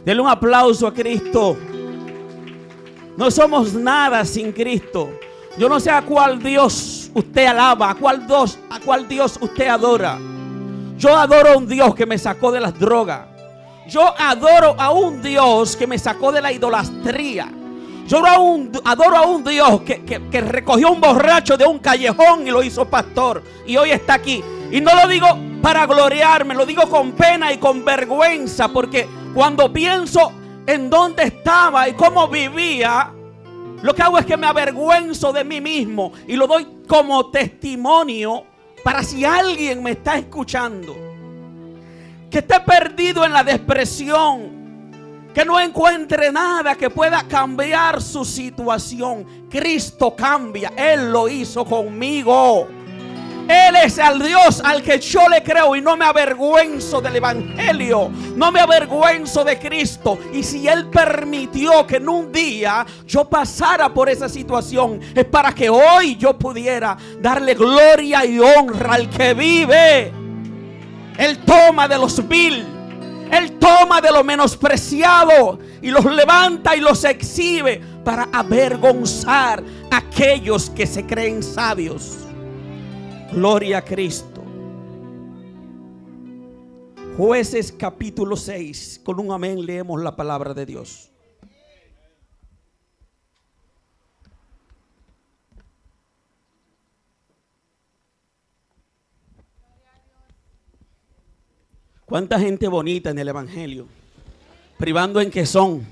Denle un aplauso a Cristo. No somos nada sin Cristo. Yo no sé a cuál Dios usted alaba, a cuál Dios usted adora. Yo adoro a un Dios que me sacó de las drogas. Yo adoro a un Dios que me sacó de la idolatría. Yo adoro a un Dios que recogió un borracho de un callejón y lo hizo pastor. Y hoy está aquí. Y no lo digo para gloriarme, lo digo con pena y con vergüenza. Porque cuando pienso en dónde estaba y cómo vivía, lo que hago es que me avergüenzo de mí mismo. Y lo doy como testimonio para si alguien me está escuchando, que esté perdido en la depresión, que no encuentre nada que pueda cambiar su situación. Cristo cambia. Él lo hizo conmigo. Él es el Dios al que yo le creo y no me avergüenzo del evangelio. No me avergüenzo de Cristo. Y si Él permitió que en un día yo pasara por esa situación, es para que hoy yo pudiera darle gloria y honra al que vive. Él toma de los vil, Él toma de lo menospreciado y los levanta y los exhibe para avergonzar a aquellos que se creen sabios. Gloria a Cristo. Jueces capítulo 6. Con un amén leemos la palabra de Dios. ¿Cuánta gente bonita en el evangelio? Privando en que son.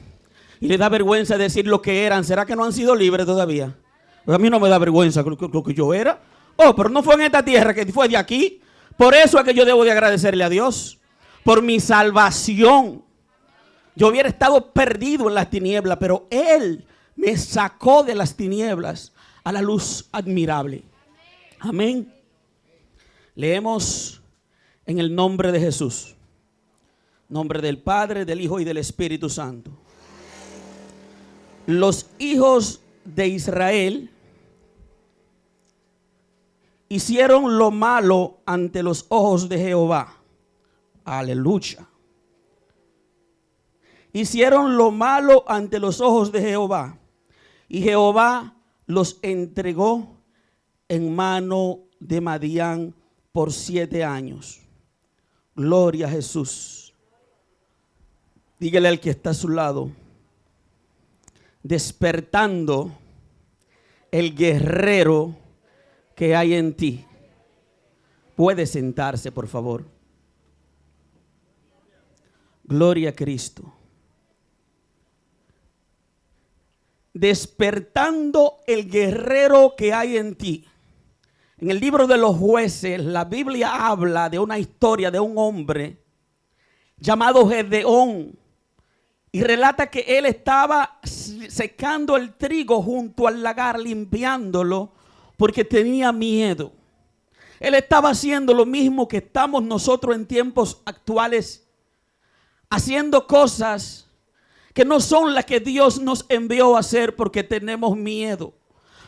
Y les da vergüenza decir lo que eran. ¿Será que no han sido libres todavía? Pues a mí no me da vergüenza lo que yo era. Oh, pero no fue en esta tierra, que fue de aquí. Por eso es que yo debo de agradecerle a Dios por mi salvación. Yo hubiera estado perdido en las tinieblas, pero Él me sacó de las tinieblas a la luz admirable. Amén. Leemos en el nombre de Jesús. Nombre del Padre, del Hijo y del Espíritu Santo. Los hijos de Israel hicieron lo malo ante los ojos de Jehová. Aleluya. Hicieron lo malo ante los ojos de Jehová. Y Jehová los entregó en mano de Madián por 7 años. Gloria a Jesús. Dígale al que está a su lado: despertando el guerrero que hay en ti. Puede sentarse, por favor. Gloria a Cristo. Despertando el guerrero que hay en ti. En el libro de los Jueces, la Biblia habla de una historia de un hombre llamado Gedeón. Y relata que él estaba secando el trigo junto al lagar, limpiándolo, porque tenía miedo. Él estaba haciendo lo mismo que estamos nosotros en tiempos actuales, haciendo cosas que no son las que Dios nos envió a hacer porque tenemos miedo.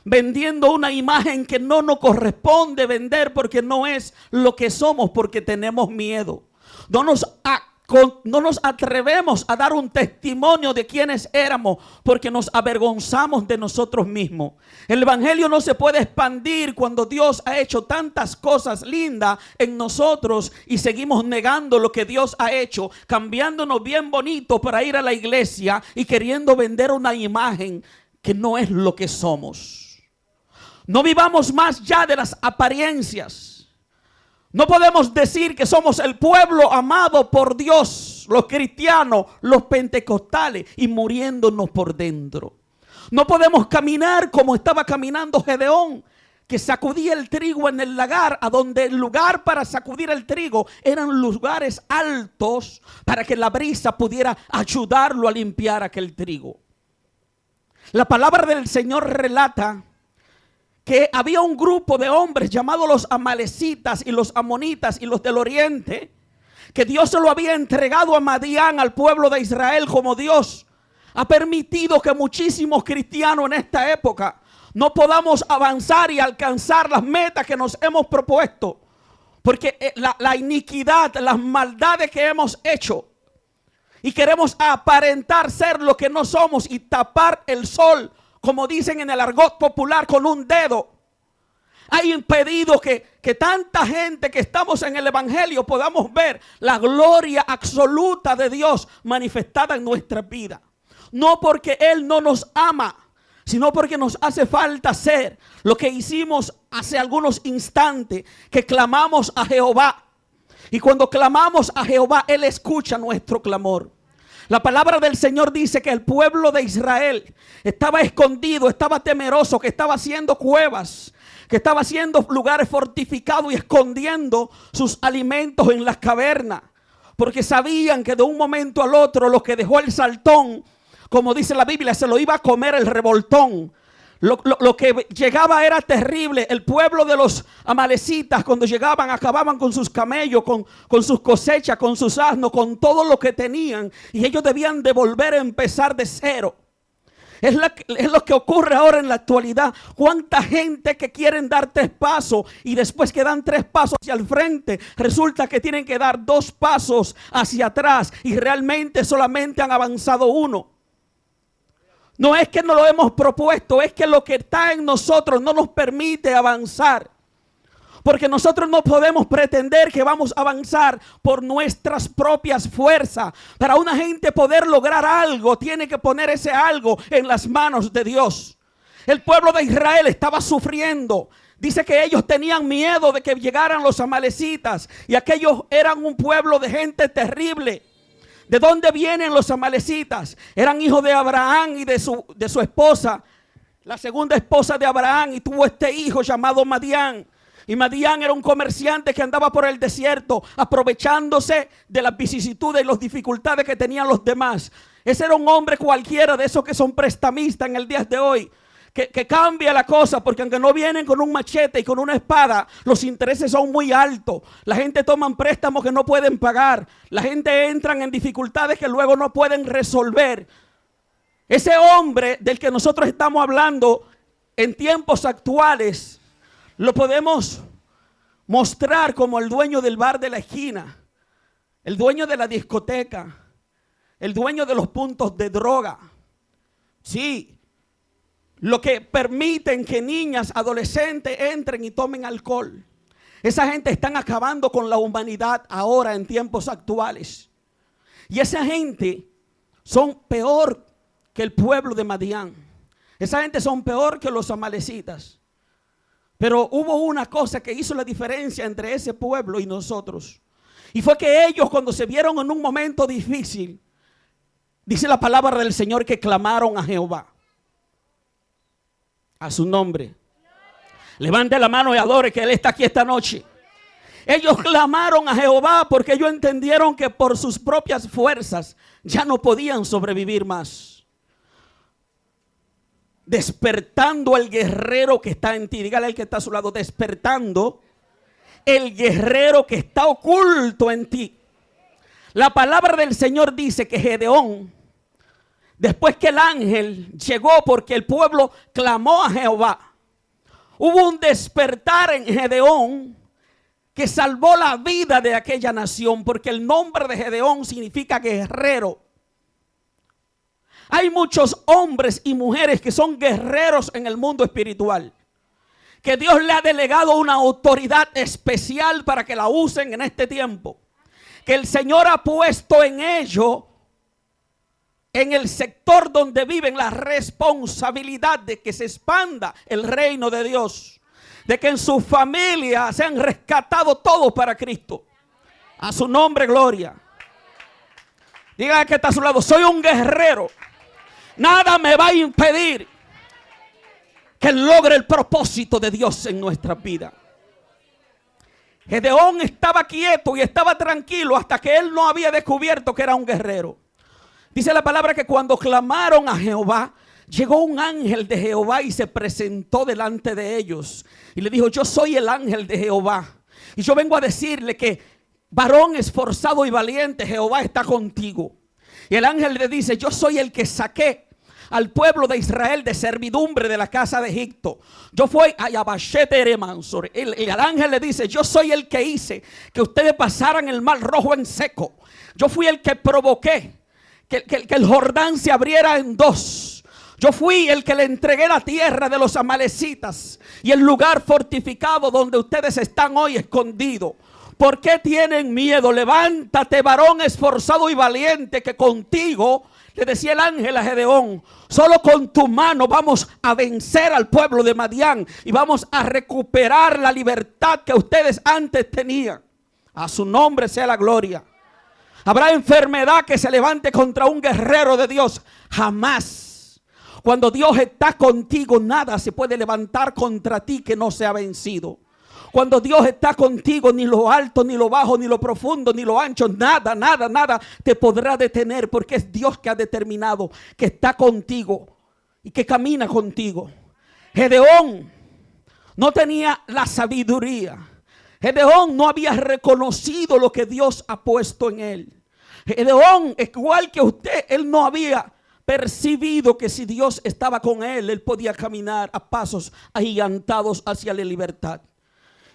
Vendiendo una imagen que no nos corresponde vender porque no es lo que somos, porque tenemos miedo. No nos atrevemos a dar un testimonio de quiénes éramos porque nos avergonzamos de nosotros mismos. El evangelio no se puede expandir cuando Dios ha hecho tantas cosas lindas en nosotros y seguimos negando lo que Dios ha hecho, cambiándonos bien bonito para ir a la iglesia y queriendo vender una imagen que no es lo que somos. No vivamos más ya de las apariencias. No podemos decir que somos el pueblo amado por Dios, los cristianos, los pentecostales, y muriéndonos por dentro. No podemos caminar como estaba caminando Gedeón, que sacudía el trigo en el lagar, a donde el lugar para sacudir el trigo eran lugares altos para que la brisa pudiera ayudarlo a limpiar aquel trigo. La palabra del Señor relata que había un grupo de hombres llamados los amalecitas y los amonitas y los del oriente, que Dios se lo había entregado a Madián, al pueblo de Israel, como Dios ha permitido que muchísimos cristianos en esta época no podamos avanzar y alcanzar las metas que nos hemos propuesto, porque la iniquidad, las maldades que hemos hecho Y queremos aparentar ser lo que no somos y tapar el sol, como dicen en el argot popular, con un dedo. Ha impedido que tanta gente que estamos en el evangelio podamos ver la gloria absoluta de Dios manifestada en nuestra vida. No porque Él no nos ama, sino porque nos hace falta hacer lo que hicimos hace algunos instantes, que clamamos a Jehová. Y cuando clamamos a Jehová, Él escucha nuestro clamor. La palabra del Señor dice que el pueblo de Israel estaba escondido, estaba temeroso, que estaba haciendo cuevas, que estaba haciendo lugares fortificados y escondiendo sus alimentos en las cavernas, porque sabían que de un momento al otro lo que dejó el saltón, como dice la Biblia, se lo iba a comer el revoltón. Lo que llegaba era terrible. El pueblo de los amalecitas, cuando llegaban, acababan con sus camellos, con sus cosechas, con sus asnos, con todo lo que tenían, y ellos debían de volver a empezar de cero. Es lo que ocurre ahora en la actualidad. Cuánta gente que quieren dar 3 pasos y después que dan 3 pasos hacia el frente, resulta que tienen que dar 2 pasos hacia atrás y realmente solamente han avanzado 1. No es que no lo hemos propuesto, es que lo que está en nosotros no nos permite avanzar. Porque nosotros no podemos pretender que vamos a avanzar por nuestras propias fuerzas. Para una gente poder lograr algo, tiene que poner ese algo en las manos de Dios. El pueblo de Israel estaba sufriendo. Dice que ellos tenían miedo de que llegaran los amalecitas. Y aquellos eran un pueblo de gente terrible. ¿De dónde vienen los amalecitas? Eran hijos de Abraham y de su esposa, la segunda esposa de Abraham, y tuvo este hijo llamado Madián. Y Madián era un comerciante que andaba por el desierto, aprovechándose de las vicisitudes y las dificultades que tenían los demás. Ese era un hombre cualquiera de esos que son prestamistas en el día de hoy. Que cambia la cosa, porque aunque no vienen con un machete y con una espada, los intereses son muy altos. La gente toma préstamos que no pueden pagar. La gente entra en dificultades que luego no pueden resolver. Ese hombre del que nosotros estamos hablando en tiempos actuales, lo podemos mostrar como el dueño del bar de la esquina, el dueño de la discoteca, el dueño de los puntos de droga. Sí. Lo que permiten que niñas, adolescentes entren y tomen alcohol. Esa gente están acabando con la humanidad ahora en tiempos actuales. Y esa gente son peor que el pueblo de Madián. Esa gente son peor que los amalecitas. Pero hubo una cosa que hizo la diferencia entre ese pueblo y nosotros. Y fue que ellos, cuando se vieron en un momento difícil, dice la palabra del Señor que clamaron a Jehová. A su nombre. Levante la mano y adore que Él está aquí esta noche. Ellos clamaron a Jehová porque ellos entendieron que por sus propias fuerzas ya no podían sobrevivir más. Despertando el guerrero que está en ti. Dígale al que está a su lado, despertando el guerrero que está oculto en ti. La palabra del Señor dice que Gedeón, después que el ángel llegó porque el pueblo clamó a Jehová, hubo un despertar en Gedeón que salvó la vida de aquella nación, porque el nombre de Gedeón significa guerrero. Hay muchos hombres y mujeres que son guerreros en el mundo espiritual, que Dios le ha delegado una autoridad especial para que la usen en este tiempo, que el Señor ha puesto en ellos, en el sector donde viven, la responsabilidad de que se expanda el reino de Dios, de que en su familia se han rescatado todos para Cristo. A su nombre, gloria. Diga que está a su lado, soy un guerrero. Nada me va a impedir que logre el propósito de Dios en nuestra vida. Gedeón estaba quieto y estaba tranquilo hasta que él no había descubierto que era un guerrero. Dice la palabra que cuando clamaron a Jehová, llegó un ángel de Jehová y se presentó delante de ellos. Y le dijo, yo soy el ángel de Jehová. Y yo vengo a decirle que varón esforzado y valiente, Jehová está contigo. Y el ángel le dice, yo soy el que saqué al pueblo de Israel de servidumbre de la casa de Egipto. Yo fui a Yabashete Eremansor. El ángel le dice, yo soy el que hice que ustedes pasaran el mar rojo en seco. Yo fui el que provoqué que el Jordán se abriera en dos. Yo fui el que le entregué la tierra de los amalecitas y el lugar fortificado donde ustedes están hoy escondidos. ¿Por qué tienen miedo? Levántate, varón esforzado y valiente, que contigo, le decía el ángel a Gedeón, solo con tu mano vamos a vencer al pueblo de Madián y vamos a recuperar la libertad que ustedes antes tenían. A su nombre sea la gloria. ¿Habrá enfermedad que se levante contra un guerrero de Dios? Jamás. Cuando Dios está contigo, nada se puede levantar contra ti que no sea vencido. Cuando Dios está contigo, ni lo alto, ni lo bajo, ni lo profundo, ni lo ancho, nada te podrá detener, porque es Dios que ha determinado que está contigo y que camina contigo. Gedeón no tenía la sabiduría. Gedeón no había reconocido lo que Dios ha puesto en él. Gedeón, igual que usted, él no había percibido que si Dios estaba con él podía caminar a pasos agigantados hacia la libertad.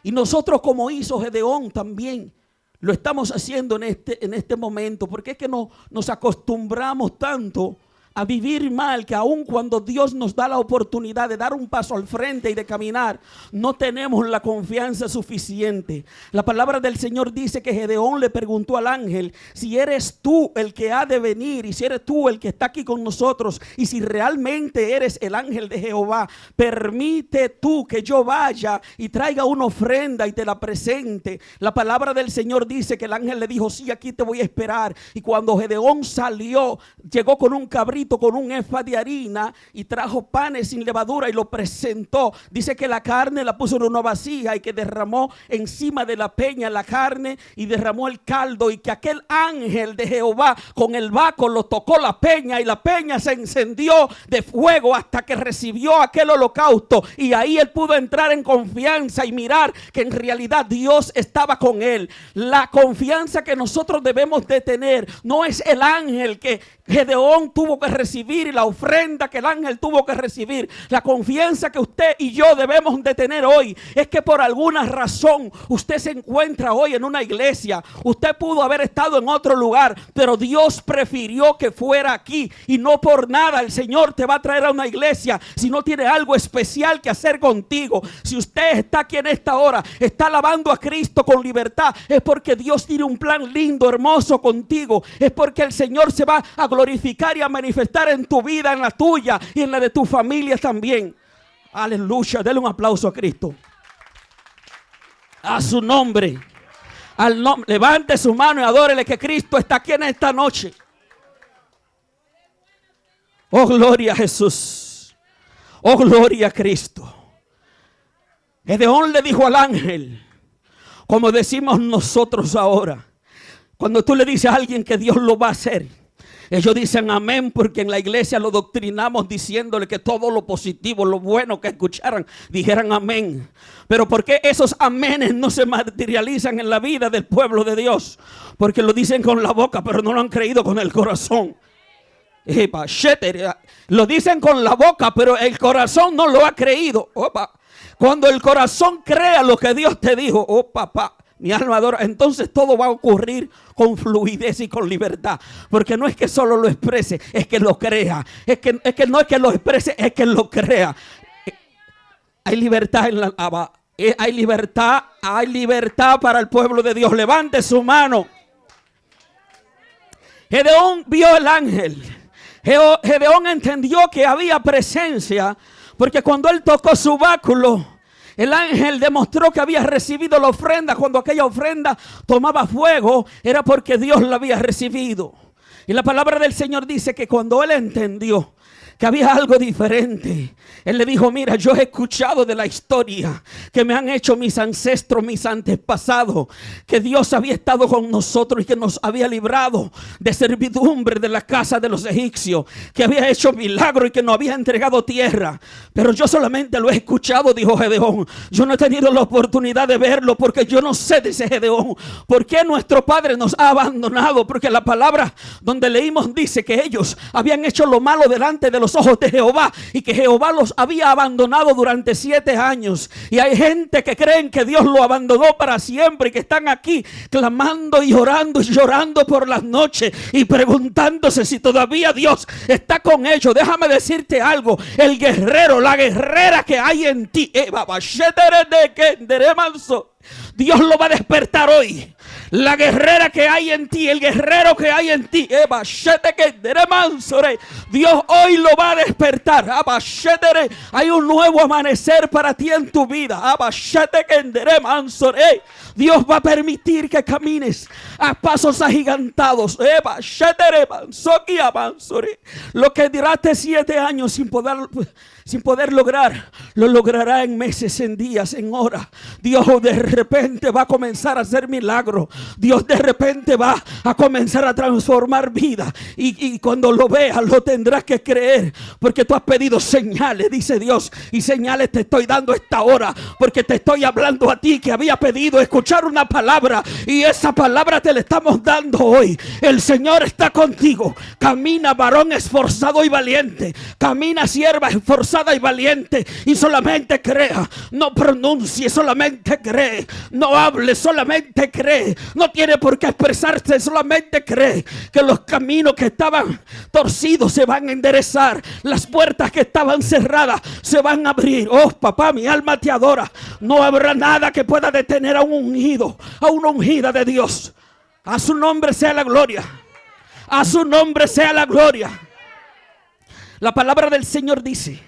Y nosotros, como hizo Gedeón, también lo estamos haciendo en este momento. Porque es que nos acostumbramos tanto a vivir mal, que aun cuando Dios nos da la oportunidad de dar un paso al frente y de caminar, no tenemos la confianza suficiente. La palabra del Señor dice que Gedeón le preguntó al ángel: si eres tú el que ha de venir, y si eres tú el que está aquí con nosotros, y si realmente eres el ángel de Jehová, permite tú que yo vaya y traiga una ofrenda y te la presente. La palabra del Señor dice que el ángel le dijo: sí, aquí te voy a esperar. Y cuando Gedeón salió, llegó con un cabrito, con un efa de harina, y trajo panes sin levadura y lo presentó. Dice que la carne la puso en una vasija y que derramó encima de la peña la carne y derramó el caldo, y que aquel ángel de Jehová con el báculo lo tocó la peña, y la peña se encendió de fuego hasta que recibió aquel holocausto. Y ahí él pudo entrar en confianza y mirar que en realidad Dios estaba con él. La confianza que nosotros debemos de tener no es el ángel que Gedeón tuvo que recibir y la ofrenda que el ángel tuvo que recibir. La confianza que usted y yo debemos de tener hoy es que por alguna razón usted se encuentra hoy en una iglesia. Usted pudo haber estado en otro lugar, pero Dios prefirió que fuera aquí, y no por nada el Señor te va a traer a una iglesia si no tiene algo especial que hacer contigo. Si usted está aquí en esta hora, está alabando a Cristo con libertad, es porque Dios tiene un plan lindo, hermoso contigo. Es porque el Señor se va a glorificar y a manifestar en tu vida, en la tuya y en la de tu familia también. Aleluya, denle un aplauso a Cristo. A su nombre. Levante su mano y adórele que Cristo está aquí en esta noche. Oh, gloria a Jesús. Oh, gloria a Cristo. Gedeón le dijo al ángel, como decimos nosotros ahora, cuando tú le dices a alguien que Dios lo va a hacer, ellos dicen amén, porque en la iglesia lo doctrinamos diciéndole que todo lo positivo, lo bueno que escucharan, dijeran amén. Pero ¿por qué esos amenes no se materializan en la vida del pueblo de Dios? Porque lo dicen con la boca, pero no lo han creído con el corazón. Lo dicen con la boca, pero el corazón no lo ha creído. Cuando el corazón crea lo que Dios te dijo, mi alma adora, entonces todo va a ocurrir con fluidez y con libertad. Porque no es que solo lo exprese, es que lo crea. Es que no es que lo exprese, es que lo crea. Hay libertad en la hay libertad para el pueblo de Dios. Levante su mano. Gedeón vio el ángel. Gedeón entendió que había presencia, porque cuando él tocó su báculo, el ángel demostró que había recibido la ofrenda. Cuando aquella ofrenda tomaba fuego, era porque Dios la había recibido. Y la palabra del Señor dice que cuando él entendió que había algo diferente, él le dijo: mira, yo he escuchado de la historia que me han hecho mis ancestros, mis antepasados, que Dios había estado con nosotros y que nos había librado de servidumbre de la casa de los egipcios, que había hecho milagros y que nos había entregado tierra. Pero yo solamente lo he escuchado, dijo Gedeón. Yo no he tenido la oportunidad de verlo, porque yo no sé, dice Gedeón, por qué nuestro padre nos ha abandonado. Porque la palabra donde leímos dice que ellos habían hecho lo malo delante de los los ojos de Jehová y que Jehová los había abandonado durante 7 años. Y hay gente que creen que Dios lo abandonó para siempre y que están aquí clamando y llorando por las noches y preguntándose si todavía Dios está con ellos. Déjame decirte algo: el guerrero, la guerrera que hay en ti, Dios lo va a despertar hoy. La guerrera que hay en ti, el guerrero que hay en ti, Dios hoy lo va a despertar. Hay un nuevo amanecer para ti en tu vida. Dios va a permitir que camines a pasos agigantados. Lo que duraste 7 años sin poder lograr, lo logrará en meses, en días, en horas. Dios de repente va a comenzar a hacer milagros. Dios de repente va a comenzar a transformar vida. Y cuando lo veas, lo tendrás que creer, porque tú has pedido señales, dice Dios, y señales te estoy dando esta hora, porque te estoy hablando a ti que había pedido escuchar una palabra, y esa palabra te la estamos dando hoy. El Señor está contigo. Camina, varón esforzado y valiente. Camina, sierva esforzada y valiente, y solamente crea. No pronuncie, solamente cree. No hable, solamente cree. No tiene por qué expresarse, solamente cree que los caminos que estaban torcidos se van a enderezar. Las puertas que estaban cerradas se van a abrir. Oh, papá, mi alma te adora. No habrá nada que pueda detener a un ungido, a una ungida de Dios. A su nombre sea la gloria. A su nombre sea la gloria. La palabra del Señor dice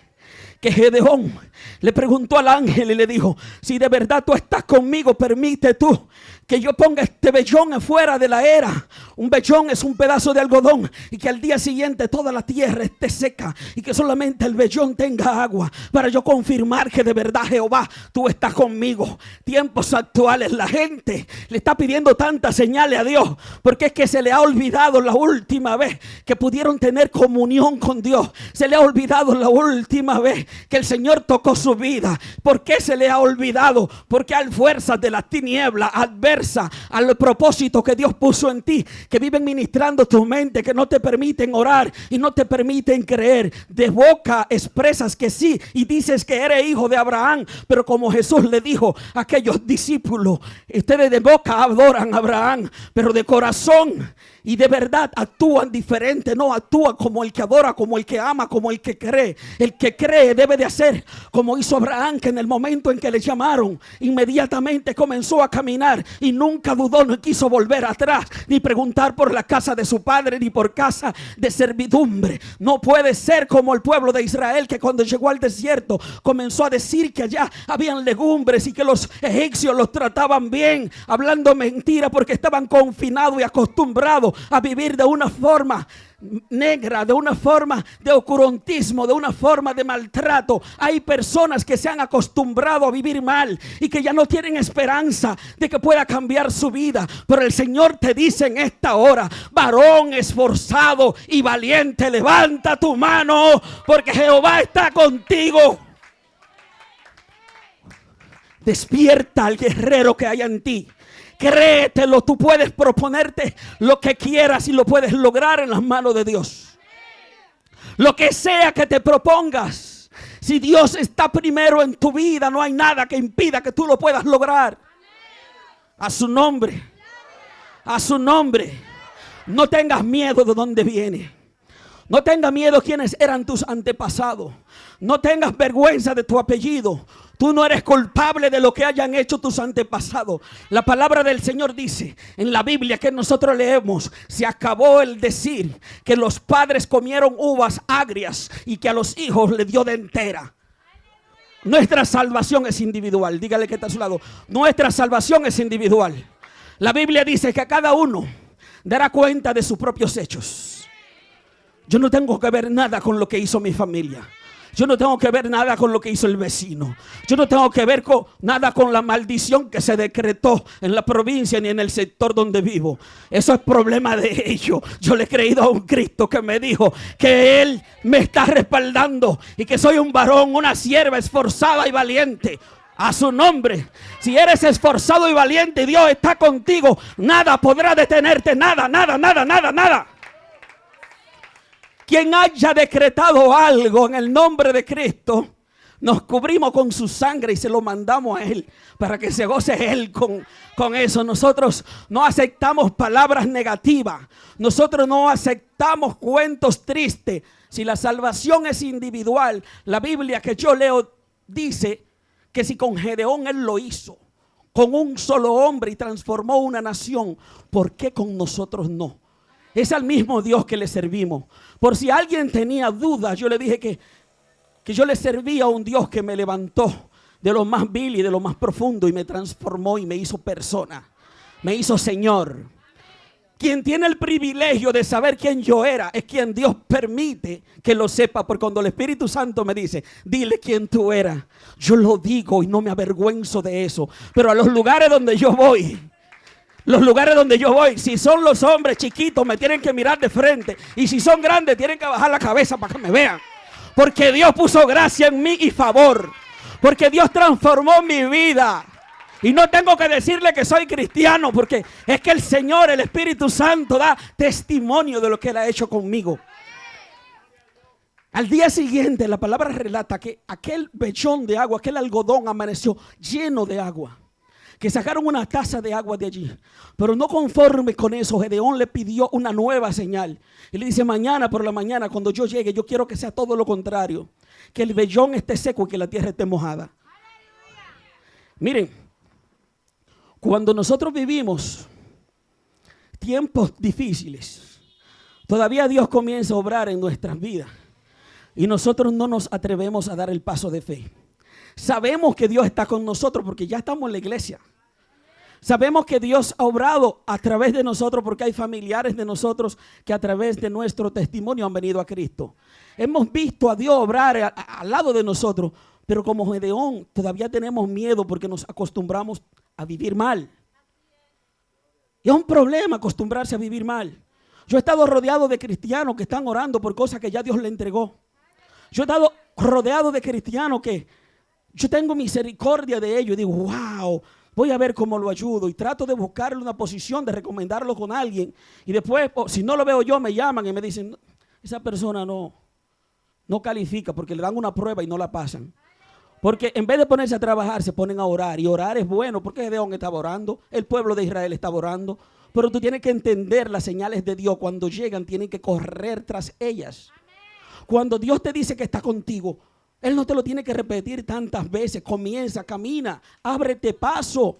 que Gedeón le preguntó al ángel y le dijo: si de verdad tú estás conmigo, permite tú que yo ponga este vellón afuera de la era. Un vellón es un pedazo de algodón, y que al día siguiente toda la tierra esté seca y que solamente el vellón tenga agua, para yo confirmar que de verdad, Jehová, tú estás conmigo. Tiempos actuales, la gente le está pidiendo tantas señales a Dios, porque es que se le ha olvidado la última vez que pudieron tener comunión con Dios. Se le ha olvidado la última vez que el Señor tocó su vida. ¿Por qué se le ha olvidado? Porque hay fuerzas de las tinieblas adversas al propósito que Dios puso en ti, que viven ministrando tu mente, que no te permiten orar y no te permiten creer. De boca expresas que sí y dices que eres hijo de Abraham, pero como Jesús le dijo a aquellos discípulos: ustedes de boca adoran a Abraham, pero de corazón y de verdad actúan diferente. No actúan como el que adora, como el que ama, como el que cree. El que cree debe de hacer como hizo Abraham, que en el momento en que le llamaron, inmediatamente comenzó a caminar y nunca dudó, no quiso volver atrás, ni preguntar por la casa de su padre, ni por casa de servidumbre. No puede ser como el pueblo de Israel, que cuando llegó al desierto comenzó a decir que allá habían legumbres y que los egipcios los trataban bien, hablando mentira, porque estaban confinados y acostumbrados a vivir de una forma negra, de una forma de oscurantismo, de una forma de maltrato. Hay personas que se han acostumbrado a vivir mal y que ya no tienen esperanza de que pueda cambiar su vida. Pero el Señor te dice en esta hora: varón esforzado y valiente, levanta tu mano, porque Jehová está contigo. Despierta al guerrero que hay en ti. Créetelo, tú puedes proponerte lo que quieras y lo puedes lograr en las manos de Dios. Lo que sea que te propongas, si Dios está primero en tu vida, no hay nada que impida que tú lo puedas lograr. A su nombre, a su nombre. No tengas miedo de dónde viene. No tengas miedo quiénes eran tus antepasados. No tengas vergüenza de tu apellido. Tú no eres culpable de lo que hayan hecho tus antepasados. La palabra del Señor dice en la Biblia que nosotros leemos: se acabó el decir que los padres comieron uvas agrias y que a los hijos le dio de entera. Nuestra salvación es individual. Dígale que está a su lado: nuestra salvación es individual. La Biblia dice que a cada uno dará cuenta de sus propios hechos. Yo no tengo que ver nada con lo que hizo mi familia. Yo no tengo que ver nada con lo que hizo el vecino. Yo no tengo que ver nada con la maldición que se decretó en la provincia ni en el sector donde vivo. Eso es problema de ellos. Yo le he creído a un Cristo que me dijo que Él me está respaldando y que soy un varón, una sierva esforzada y valiente. A su nombre. Si eres esforzado y valiente y Dios está contigo, nada podrá detenerte. Nada, nada, nada, nada, nada. quien haya decretado algo en el nombre de Cristo, nos cubrimos con su sangre y se lo mandamos a Él para que se goce Él con eso. Nosotros no aceptamos palabras negativas. Nosotros no aceptamos cuentos tristes. Si la salvación es individual, la Biblia que yo leo dice que si con Gedeón Él lo hizo, con un solo hombre y transformó una nación, ¿por qué con nosotros no? Es al mismo Dios que le servimos. Por si alguien tenía dudas, yo le dije que yo le servía a un Dios que me levantó de lo más vil y de lo más profundo y me transformó y me hizo persona, me hizo Señor. Quien tiene el privilegio de saber quién yo era es quien Dios permite que lo sepa, porque cuando el Espíritu Santo me dice, dile quién tú eras, yo lo digo y no me avergüenzo de eso. Pero a los lugares donde yo voy, si son los hombres chiquitos me tienen que mirar de frente, y si son grandes tienen que bajar la cabeza para que me vean. Porque Dios puso gracia en mí y favor. Porque Dios transformó mi vida. Y no tengo que decirle que soy cristiano, porque es que el Señor, el Espíritu Santo, da testimonio de lo que Él ha hecho conmigo. Al día siguiente, la palabra relata que aquel mechón de agua, aquel algodón amaneció lleno de agua. Que sacaron una taza de agua de allí. Pero no conforme con eso, Gedeón le pidió una nueva señal. Y le dice, mañana por la mañana, cuando yo llegue, yo quiero que sea todo lo contrario. Que el vellón esté seco y que la tierra esté mojada. Miren, cuando nosotros vivimos tiempos difíciles, todavía Dios comienza a obrar en nuestras vidas. Y nosotros no nos atrevemos a dar el paso de fe. Sabemos que Dios está con nosotros porque ya estamos en la iglesia. Sabemos que Dios ha obrado a través de nosotros porque hay familiares de nosotros que a través de nuestro testimonio han venido a Cristo. Hemos visto a Dios obrar al lado de nosotros, pero como Gedeón todavía tenemos miedo porque nos acostumbramos a vivir mal. Y es un problema acostumbrarse a vivir mal. Yo he estado rodeado de cristianos que están orando por cosas que ya Dios le entregó. Yo he estado rodeado de cristianos que yo tengo misericordia de ellos y digo, wow, voy a ver cómo lo ayudo. Y trato de buscarle una posición, de recomendarlo con alguien. Y después, si no lo veo yo, me llaman y me dicen, esa persona no califica porque le dan una prueba y no la pasan. Porque en vez de ponerse a trabajar, se ponen a orar. Y orar es bueno porque Gedeón estaba orando, el pueblo de Israel estaba orando. Pero tú tienes que entender las señales de Dios. Cuando llegan, tienen que correr tras ellas. Cuando Dios te dice que está contigo, Él no te lo tiene que repetir tantas veces. Comienza, camina, ábrete paso.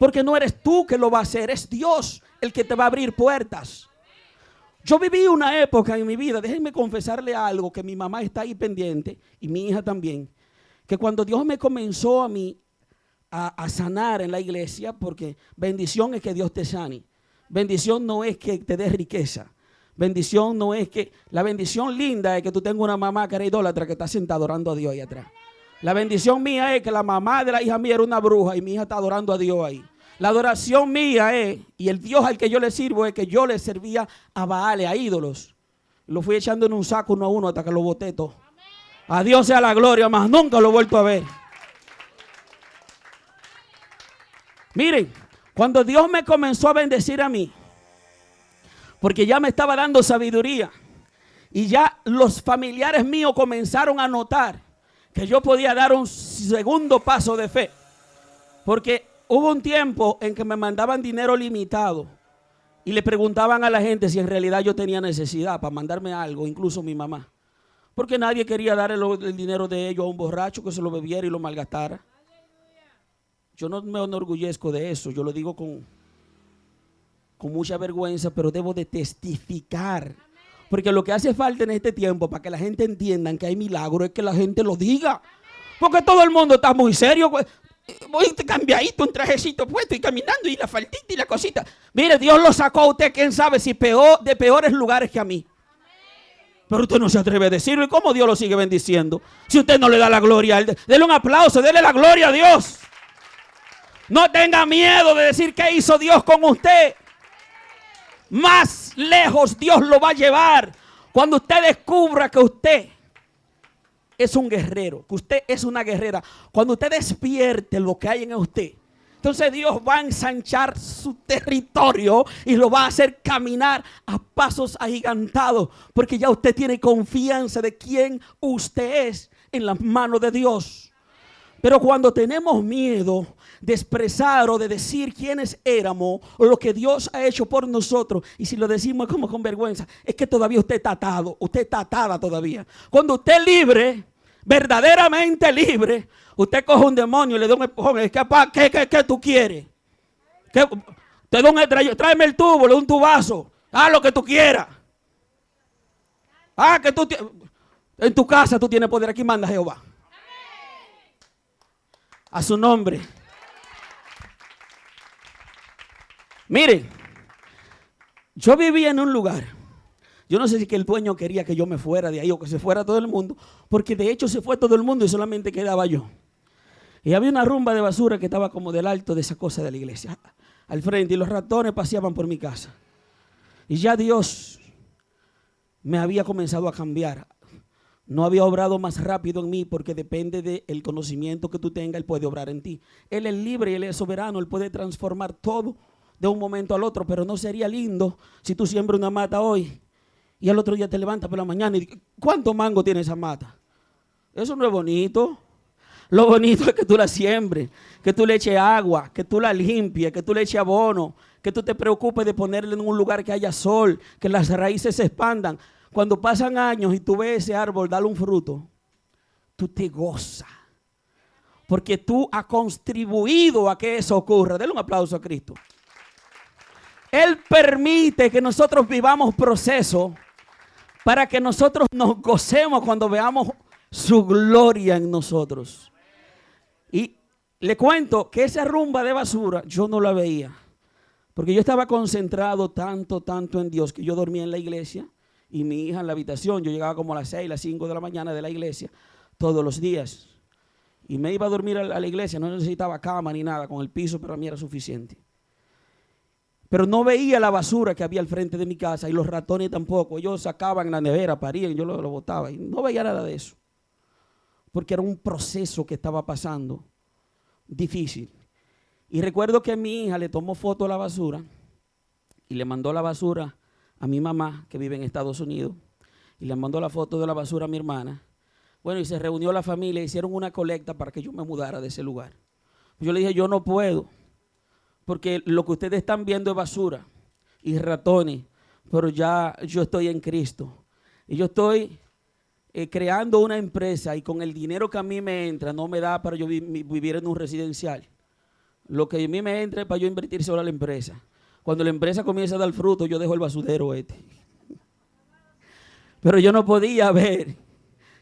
Porque no eres tú que lo va a hacer, es Dios el que te va a abrir puertas. Yo viví una época en mi vida, déjenme confesarle algo, que mi mamá está ahí pendiente y mi hija también. Que cuando Dios me comenzó a mí a sanar en la iglesia, porque bendición es que Dios te sane. Bendición no es que te dé riqueza. Bendición no es que, la bendición linda es que tú tengas una mamá que era idólatra que está sentada orando a Dios ahí atrás. La bendición mía es que la mamá de la hija mía era una bruja y mi hija está adorando a Dios ahí. La adoración mía es, y el Dios al que yo le sirvo es que yo le servía a Baales, a ídolos. Lo fui echando en un saco uno a uno hasta que lo boté todo. A Dios sea la gloria, más nunca lo he vuelto a ver. Miren, cuando Dios me comenzó a bendecir a mí, porque ya me estaba dando sabiduría y ya los familiares míos comenzaron a notar que yo podía dar un segundo paso de fe. Porque hubo un tiempo en que me mandaban dinero limitado y le preguntaban a la gente si en realidad yo tenía necesidad para mandarme algo, incluso mi mamá. Porque nadie quería dar el dinero de ellos a un borracho que se lo bebiera y lo malgastara. Yo no me enorgullezco de eso, yo lo digo con mucha vergüenza, pero debo de testificar. Porque lo que hace falta en este tiempo para que la gente entienda que hay milagro es que la gente lo diga. Porque todo el mundo está muy serio. Voy cambiadito, un trajecito puesto y caminando y la faldita y la cosita. Mire, Dios lo sacó a usted, quién sabe si de peores lugares que a mí. Pero usted no se atreve a decirlo. ¿Y cómo Dios lo sigue bendiciendo? Si usted no le da la gloria a Él, dele un aplauso, dele la gloria a Dios. No tenga miedo de decir qué hizo Dios con usted. Más lejos Dios lo va a llevar cuando usted descubra que usted es un guerrero, que usted es una guerrera. Cuando usted despierte lo que hay en usted, Entonces Dios va a ensanchar su territorio y lo va a hacer caminar a pasos agigantados, porque ya usted tiene confianza de quién usted es en las manos de Dios. Pero cuando tenemos miedo de expresar o de decir quiénes éramos o lo que Dios ha hecho por nosotros, y si lo decimos como con vergüenza, es que todavía usted está atado, usted está atada todavía. Cuando usted es libre, verdaderamente libre, usted coge un demonio y le da un empujón. ¿Qué tú quieres? Te doy tráeme el tubo, le doy un tubazo. Haz lo que tú quieras. En tu casa tú tienes poder. Aquí manda Jehová. A su nombre. Miren, yo vivía en un lugar. Yo no sé si que el dueño quería que yo me fuera de ahí o que se fuera todo el mundo, porque de hecho se fue todo el mundo y solamente quedaba yo. Y había una rumba de basura que estaba como del alto de esa cosa de la iglesia, al frente, y los ratones paseaban por mi casa. Y ya Dios me había comenzado a cambiar. No había obrado más rápido en mí, porque depende del conocimiento que tú tengas, Él puede obrar en ti. Él es libre y Él es soberano, Él puede transformar todo de un momento al otro. Pero no sería lindo si tú siembras una mata hoy y al otro día te levantas por la mañana y dices, ¿cuánto mango tiene esa mata? Eso no es bonito. Lo bonito es que tú la siembres, que tú le eches agua, que tú la limpies, que tú le eches abono, que tú te preocupes de ponerle en un lugar que haya sol, que las raíces se expandan. Cuando pasan años y tú ves ese árbol darle un fruto, tú te gozas. Porque tú has contribuido a que eso ocurra. Denle un aplauso a Cristo. Él permite que nosotros vivamos procesos para que nosotros nos gocemos cuando veamos su gloria en nosotros. Y le cuento que esa rumba de basura yo no la veía, porque yo estaba concentrado tanto en Dios, que yo dormía en la iglesia y mi hija en la habitación. Yo llegaba como a las 6, las 5 de la mañana de la iglesia todos los días y me iba a dormir a la iglesia. No necesitaba cama ni nada, con el piso para mí era suficiente. Pero no veía la basura que había al frente de mi casa, y los ratones tampoco. Ellos sacaban la nevera, parían, yo lo botaba y no veía nada de eso, porque era un proceso que estaba pasando difícil. Y recuerdo que mi hija le tomó foto a la basura y le mandó la basura a mi mamá, que vive en Estados Unidos, y le mandó la foto de la basura a mi hermana. Bueno, y se reunió la familia, hicieron una colecta para que yo me mudara de ese lugar. Yo le dije, yo no puedo, porque lo que ustedes están viendo es basura y ratones, pero ya yo estoy en Cristo. Y yo estoy creando una empresa, y con el dinero que a mí me entra no me da para yo vivir en un residencial. Lo que a mí me entra es para yo invertir solo a la empresa. Cuando la empresa comienza a dar fruto, yo dejo el basurero Pero yo no podía ver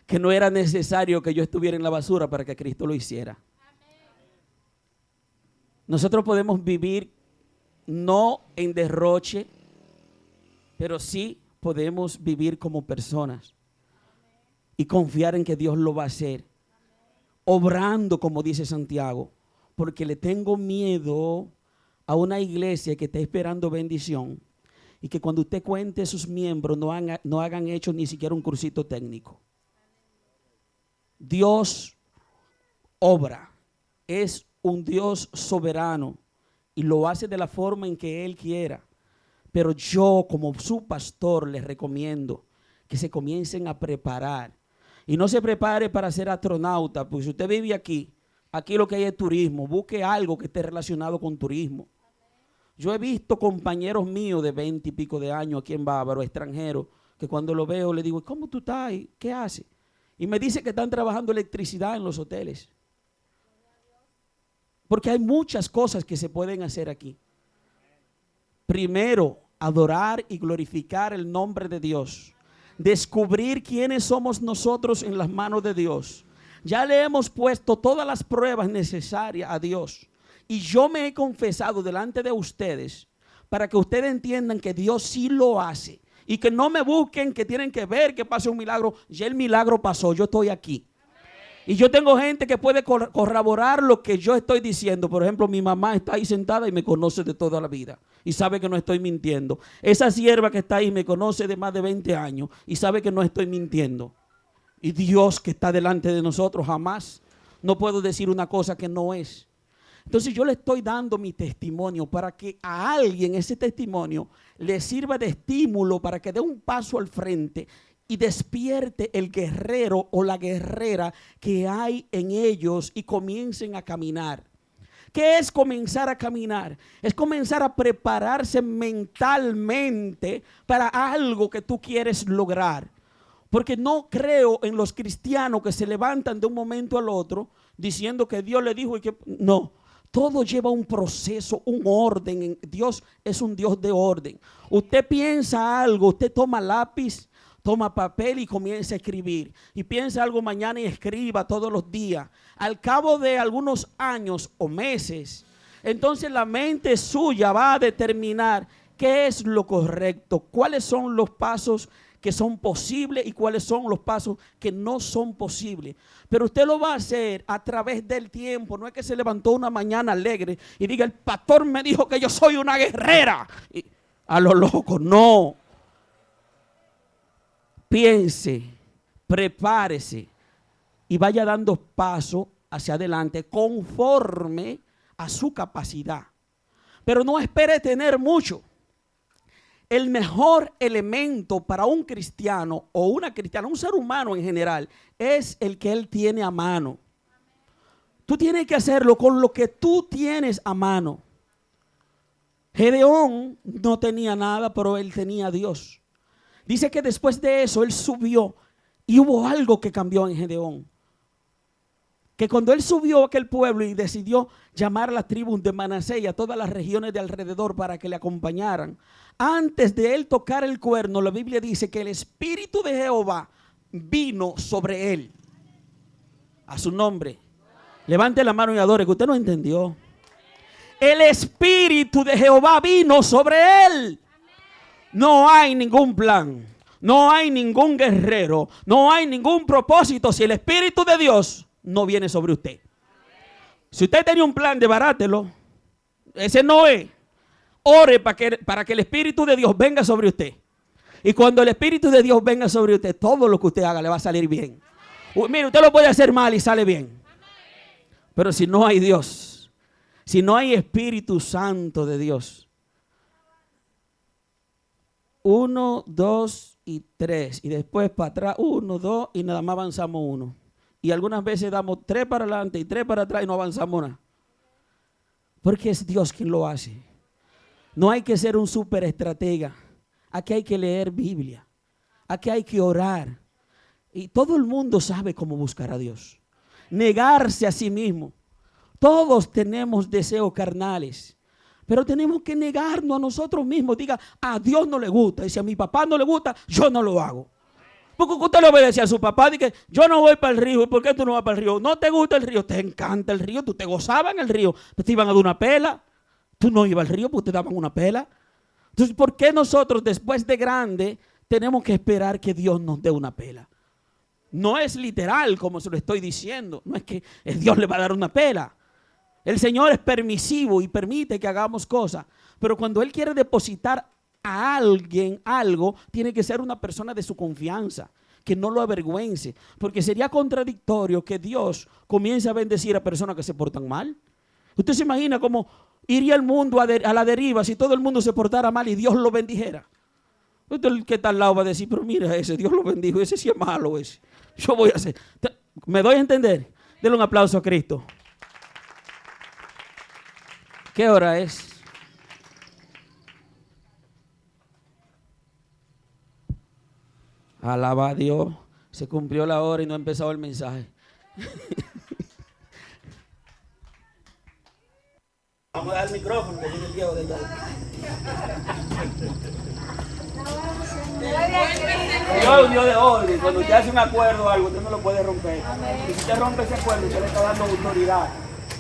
que no era necesario que yo estuviera en la basura para que Cristo lo hiciera. Nosotros podemos vivir no en derroche, pero sí podemos vivir como personas y confiar en que Dios lo va a hacer, obrando como dice Santiago, porque le tengo miedo a una iglesia que está esperando bendición y que cuando usted cuente sus miembros no hagan hecho ni siquiera un cursito técnico. Dios obra, es un Dios soberano y lo hace de la forma en que Él quiera. Pero yo, como su pastor, les recomiendo que se comiencen a preparar. Y no se prepare para ser astronauta, porque si usted vive aquí lo que hay es turismo. Busque algo que esté relacionado con turismo. Yo he visto compañeros míos de 20 y pico de años aquí en Bávaro, extranjeros, que cuando lo veo le digo, ¿cómo tú estás? ¿Qué haces? Y me dice que están trabajando electricidad en los hoteles. Porque hay muchas cosas que se pueden hacer aquí. Primero, adorar y glorificar el nombre de Dios. Descubrir quiénes somos nosotros en las manos de Dios. Ya le hemos puesto todas las pruebas necesarias a Dios. Y yo me he confesado delante de ustedes para que ustedes entiendan que Dios sí lo hace. Y que no me busquen que tienen que ver que pase un milagro. Ya el milagro pasó, yo estoy aquí. Y yo tengo gente que puede corroborar lo que yo estoy diciendo. Por ejemplo, mi mamá está ahí sentada y me conoce de toda la vida. Y sabe que no estoy mintiendo. Esa sierva que está ahí me conoce de más de 20 años y sabe que no estoy mintiendo. Y Dios que está delante de nosotros, jamás no puedo decir una cosa que no es. Entonces yo le estoy dando mi testimonio para que a alguien ese testimonio le sirva de estímulo para que dé un paso al frente y despierte el guerrero o la guerrera que hay en ellos y comiencen a caminar. ¿Qué es comenzar a caminar? Es comenzar a prepararse mentalmente para algo que tú quieres lograr. Porque no creo en los cristianos que se levantan de un momento al otro diciendo que Dios le dijo y que no. Todo lleva un proceso, un orden. Dios es un Dios de orden. Usted piensa algo, usted toma lápiz, toma papel y comienza a escribir. Y piensa algo mañana y escriba todos los días. Al cabo de algunos años o meses, entonces la mente suya va a determinar qué es lo correcto, cuáles son los pasos que son posibles y cuáles son los pasos que no son posibles. Pero usted lo va a hacer a través del tiempo. No es que se levantó una mañana alegre y diga, el pastor me dijo que yo soy una guerrera. Y a lo loco, no. Piense, prepárese y vaya dando pasos hacia adelante conforme a su capacidad. Pero no espere tener mucho. El mejor elemento para un cristiano o una cristiana, un ser humano en general, es el que él tiene a mano. Tú tienes que hacerlo con lo que tú tienes a mano. Gedeón no tenía nada, pero él tenía a Dios. Dice que después de eso él subió y hubo algo que cambió en Gedeón. Que cuando él subió a aquel pueblo y decidió llamar a las tribus de Manasés y a todas las regiones de alrededor para que le acompañaran, antes de él tocar el cuerno, la Biblia dice que el Espíritu de Jehová vino sobre él. A su nombre. Levante la mano y adore, que usted no entendió. El Espíritu de Jehová vino sobre él. No hay ningún plan, no hay ningún guerrero, no hay ningún propósito si el Espíritu de Dios no viene sobre usted. Si usted tenía un plan, desbarátelo. Ese no es. Ore para que el Espíritu de Dios venga sobre usted. Y cuando el Espíritu de Dios venga sobre usted, todo lo que usted haga le va a salir bien. Mire, usted lo puede hacer mal y sale bien. Pero si no hay Dios, si no hay Espíritu Santo de Dios, 1, 2 y 3. Y después para atrás, 1, 2 y nada más avanzamos 1. Y algunas veces damos 3 para adelante y 3 para atrás y no avanzamos nada. Porque es Dios quien lo hace. No hay que ser un súper estratega. Aquí hay que leer Biblia. Aquí hay que orar. Y todo el mundo sabe cómo buscar a Dios. Negarse a sí mismo. Todos tenemos deseos carnales. Pero tenemos que negarnos a nosotros mismos. Diga, a Dios no le gusta. Y si a mi papá no le gusta, yo no lo hago. Porque usted le obedece a su papá. Dice, yo no voy para el río. ¿Y por qué tú no vas para el río? ¿No te gusta el río? ¿Te encanta el río? ¿Tú te gozabas en el río? ¿Te iban a dar una pela? Tú no ibas al río porque te daban una pela. Entonces, ¿por qué nosotros después de grande tenemos que esperar que Dios nos dé una pela? No es literal como se lo estoy diciendo. No es que Dios le va a dar una pela. El Señor es permisivo y permite que hagamos cosas. Pero cuando Él quiere depositar a alguien algo, tiene que ser una persona de su confianza, que no lo avergüence. Porque sería contradictorio que Dios comience a bendecir a personas que se portan mal. ¿Usted se imagina cómo iría el mundo a la deriva si todo el mundo se portara mal y Dios lo bendijera? Usted el que está al lado va a decir, pero mira ese, Dios lo bendijo, ese sí es malo ese. Yo voy a hacer. ¿Me doy a entender? Denle un aplauso a Cristo. ¿Qué hora es? Alaba a Dios. Se cumplió la hora y no ha empezado el mensaje. Vamos a dar el micrófono que tiene el viejo del lado. Dios es un Dios de orden. Cuando usted hace un acuerdo o algo, usted no lo puede romper. Y si usted rompe ese acuerdo, usted le está dando autoridad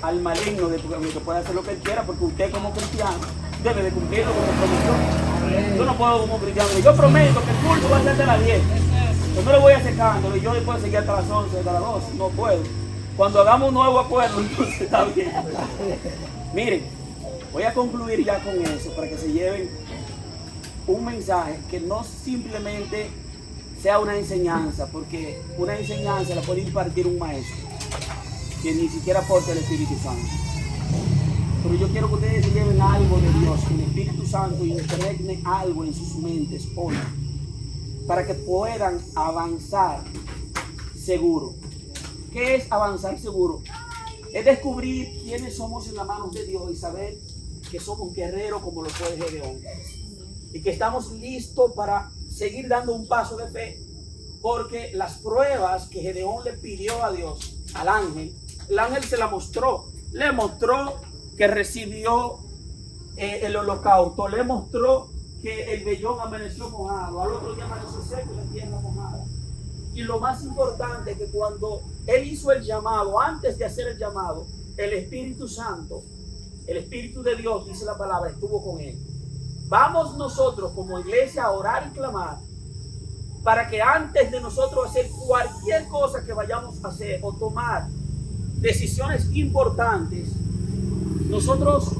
al maligno de que puede hacer lo que él quiera, porque usted como cristiano debe de cumplirlo como prometió. Yo no puedo como cristiano, yo prometo que el culto va a ser de las 10. Yo no le voy acercándolo y yo después seguir hasta las 11, hasta las 12, no puedo. Cuando hagamos un nuevo acuerdo, entonces está bien. Miren, voy a concluir ya con eso para que se lleven un mensaje que no simplemente sea una enseñanza, porque una enseñanza la puede impartir un maestro que ni siquiera aporta el Espíritu Santo. Pero yo quiero que ustedes se lleven algo de Dios, que el Espíritu Santo impregne algo en sus mentes hoy, para que puedan avanzar seguro. ¿Qué es avanzar seguro? Es descubrir quiénes somos en las manos de Dios y saber que somos guerreros como lo fue Gedeón. Y que estamos listos para seguir dando un paso de fe. Porque las pruebas que Gedeón le pidió a Dios, al ángel, el ángel se la mostró. Le mostró que recibió el holocausto. Le mostró que el vellón amaneció mojado. Al otro día amaneció seco y la tierra mojada. Y lo más importante es que cuando él hizo el llamado, antes de hacer el llamado, el Espíritu Santo, el Espíritu de Dios, dice la palabra, estuvo con él. Vamos nosotros como iglesia a orar y clamar para que antes de nosotros hacer cualquier cosa que vayamos a hacer o tomar decisiones importantes, nosotros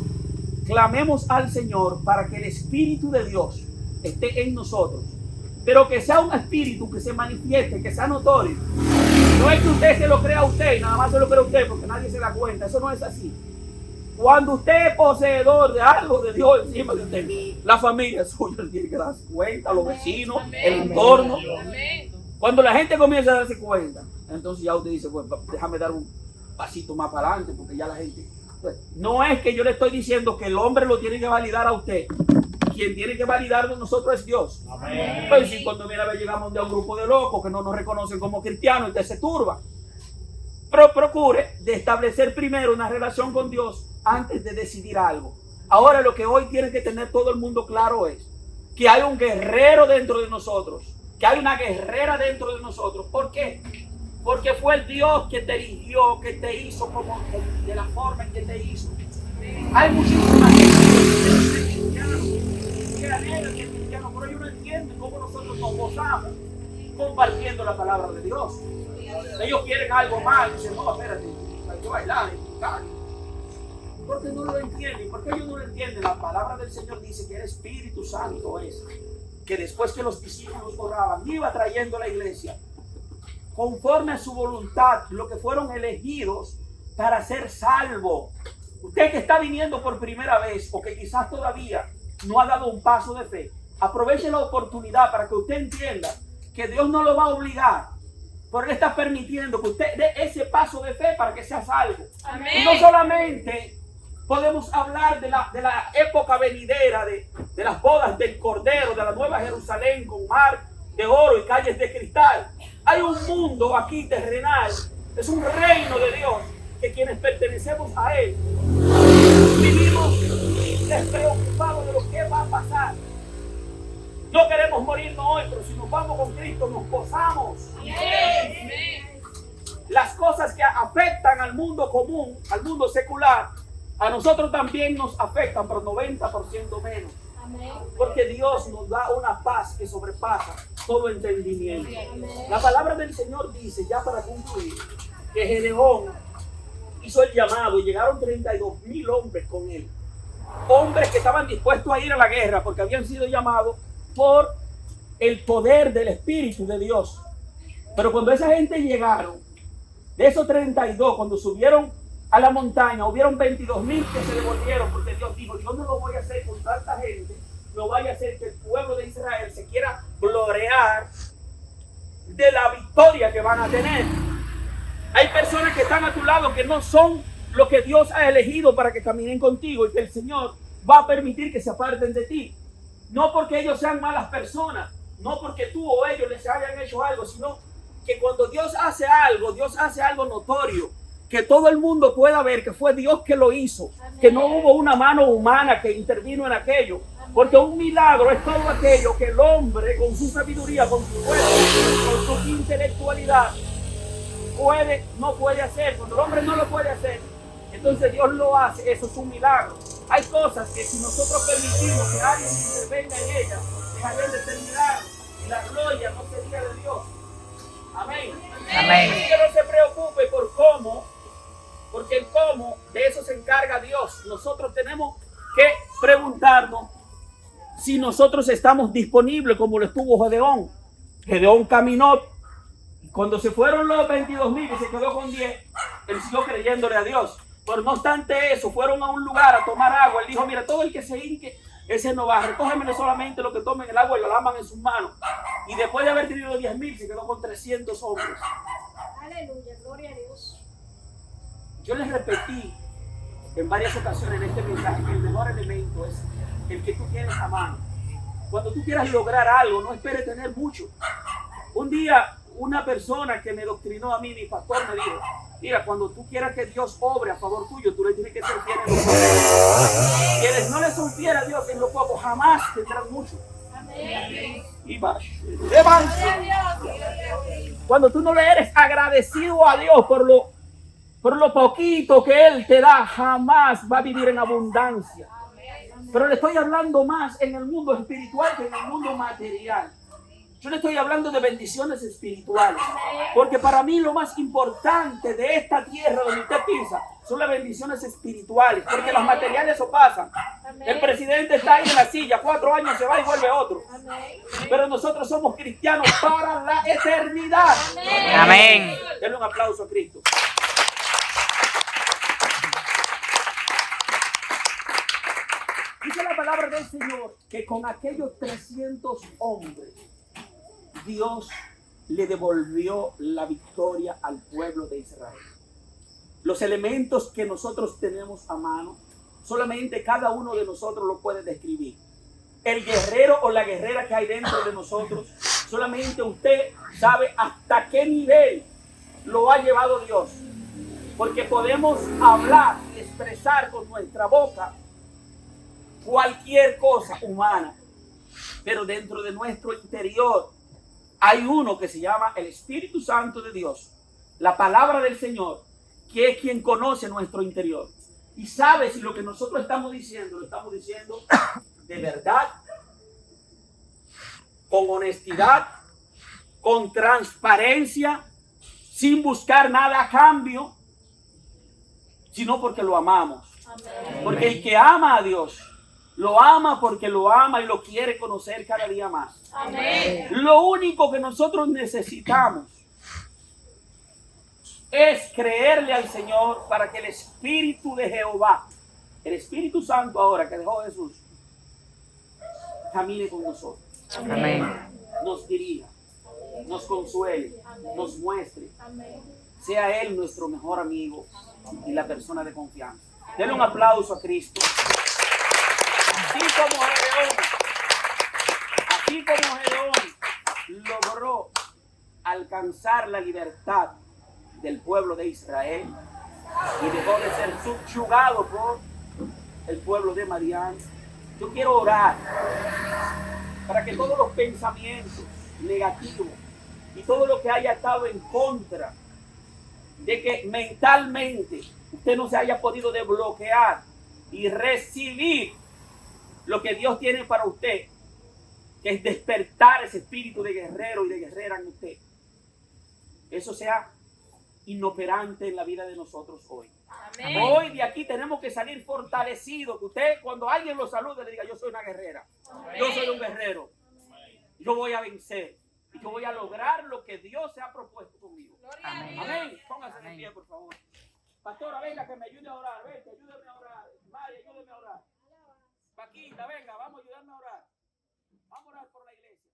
clamemos al Señor para que el Espíritu de Dios esté en nosotros. Pero que sea un espíritu que se manifieste, que sea notorio. No es que usted se lo crea a usted y nada más se lo crea a usted porque nadie se da cuenta. Eso no es así. Cuando usted es poseedor de algo de Dios encima de usted, la familia suya tiene que darse cuenta, los vecinos, el entorno. Cuando la gente comienza a darse cuenta, entonces ya usted dice, pues déjame dar un pasito más para adelante porque ya la gente... No es que yo le estoy diciendo que el hombre lo tiene que validar a usted. Quien tiene que validarnos nosotros es Dios. Amén. Pues si cuando viene a ver llegamos de un grupo de locos que no nos reconocen como cristianos, usted se turba. Pero procure de establecer primero una relación con Dios antes de decidir algo. Ahora lo que hoy tiene que tener todo el mundo claro es que hay un guerrero dentro de nosotros, que hay una guerrera dentro de nosotros. ¿Por qué? Porque fue el Dios que te eligió, que te hizo como de la forma en que te hizo. Hay muchísimas que anhelan que el cristiano, pero ellos no entienden cómo nosotros nos gozamos compartiendo la palabra de Dios. Ellos quieren algo más y dicen, no, espérate, hay que bailar, porque no lo entienden. Porque ellos no lo entienden. La palabra del Señor dice que el Espíritu Santo es que después que los discípulos oraban, iba trayendo a la iglesia conforme a su voluntad, lo que fueron elegidos para ser salvos. Usted que está viniendo por primera vez o que quizás todavía no ha dado un paso de fe, aproveche la oportunidad para que usted entienda que Dios no lo va a obligar, pero Él está permitiendo que usted dé ese paso de fe para que sea salvo. Amén. Y no solamente podemos hablar de la época venidera, de las bodas del Cordero, de la Nueva Jerusalén con mar de oro y calles de cristal. Hay un mundo aquí terrenal, es un reino de Dios, que quienes pertenecemos a Él vivimos despreocupados de lo que va a pasar. No queremos morirnos hoy, pero si nos vamos con Cristo nos gozamos. Las cosas que afectan al mundo común, al mundo secular, a nosotros también nos afectan, pero 90% menos. Porque Dios nos da una paz que sobrepasa todo entendimiento. La palabra del Señor dice, ya para concluir, que Gedeón hizo el llamado y llegaron 32,000 hombres con él. Hombres que estaban dispuestos a ir a la guerra porque habían sido llamados por el poder del Espíritu de Dios. Pero cuando esa gente llegaron, de esos 32, cuando subieron a la montaña, hubieron 22,000 que se devolvieron porque Dios dijo, yo no lo voy a hacer con tanta gente, no vaya a ser que el pueblo de Israel se quiera gloriar de la victoria que van a tener. Hay personas que están a tu lado que no son lo que Dios ha elegido para que caminen contigo y que el Señor va a permitir que se aparten de ti. No porque ellos sean malas personas, no porque tú o ellos les hayan hecho algo, sino que cuando Dios hace algo notorio, que todo el mundo pueda ver que fue Dios que lo hizo, que no hubo una mano humana que intervino en aquello. Porque un milagro es todo aquello que el hombre con su sabiduría, con su fuerza, con su intelectualidad no puede hacer. Cuando el hombre no lo puede hacer, entonces Dios lo hace. Eso es un milagro. Hay cosas que si nosotros permitimos que alguien intervenga en ellas, dejarían de ser milagros y la gloria no sería de Dios. Amén. Amén. Así que no se preocupe por cómo, porque el cómo, de eso se encarga Dios. Nosotros tenemos que preguntarnos si nosotros estamos disponibles como lo estuvo Gedeón. Gedeón caminó. Cuando se fueron los 22,000 y se quedó con 10, él siguió creyéndole a Dios. Pero no obstante eso, fueron a un lugar a tomar agua. Él dijo, mira, todo el que se hinque, ese no va. Recógemele solamente lo que tomen el agua y lo laman en sus manos. Y después de haber tenido 10,000, se quedó con 300 hombres. Aleluya, gloria a Dios. Yo les repetí en varias ocasiones en este mensaje que el mejor elemento es el que tú tienes a mano. Cuando tú quieras lograr algo, no esperes tener mucho. Un día, una persona que me doctrinó a mí, mi pastor, me dijo, mira, cuando tú quieras que Dios obre a favor tuyo, tú le tienes que ser fiel en lo poco. Quienes no le son fieles a Dios en lo poco, jamás tendrán mucho. Y cuando tú no le eres agradecido a Dios por lo poquito que Él te da, jamás va a vivir en abundancia. Pero le estoy hablando más en el mundo espiritual que en el mundo material. Yo le estoy hablando de bendiciones espirituales. Porque para mí lo más importante de esta tierra donde usted pisa son las bendiciones espirituales. Porque las materiales eso pasan. El presidente está ahí en la silla, 4 años se va y vuelve otro. Pero nosotros somos cristianos para la eternidad. Amén. Denle un aplauso a Cristo. Dice la palabra del Señor que con aquellos 300 hombres Dios le devolvió la victoria al pueblo de Israel. Los elementos que nosotros tenemos a mano, solamente cada uno de nosotros lo puede describir. El guerrero o la guerrera que hay dentro de nosotros, solamente usted sabe hasta qué nivel lo ha llevado Dios. Porque podemos hablar y expresar con nuestra boca cualquier cosa humana, pero dentro de nuestro interior hay uno que se llama el Espíritu Santo de Dios, la palabra del Señor, que es quien conoce nuestro interior y sabe si lo que nosotros estamos diciendo, lo estamos diciendo de verdad, con honestidad, con transparencia, sin buscar nada a cambio, sino porque lo amamos. Porque el que ama a Dios, lo ama porque lo ama y lo quiere conocer cada día más. Amén. Lo único que nosotros necesitamos es creerle al Señor para que el Espíritu de Jehová, el Espíritu Santo ahora que dejó Jesús, camine con nosotros. Amén. Nos dirija, nos consuele, nos muestre. Sea Él nuestro mejor amigo y la persona de confianza. Denle un aplauso a Cristo. Así como Gedeón logró alcanzar la libertad del pueblo de Israel y dejó de ser subyugado por el pueblo de Madián, yo quiero orar para que todos los pensamientos negativos y todo lo que haya estado en contra de que mentalmente usted no se haya podido desbloquear y recibir lo que Dios tiene para usted, que es despertar ese espíritu de guerrero y de guerrera en usted, eso sea inoperante en la vida de nosotros hoy. Amén. Hoy de aquí tenemos que salir fortalecidos, que usted cuando alguien lo salude le diga, yo soy una guerrera, yo soy un guerrero, yo voy a vencer y yo voy a lograr lo que Dios se ha propuesto conmigo. Amén. Amén. Póngase de pie, por favor. Pastora, venga que me ayude a orar. Vente, ayúdame a orar. María, ayúdame a orar. Paquita, venga, vamos a ayudarme a orar. Vamos a orar por la iglesia.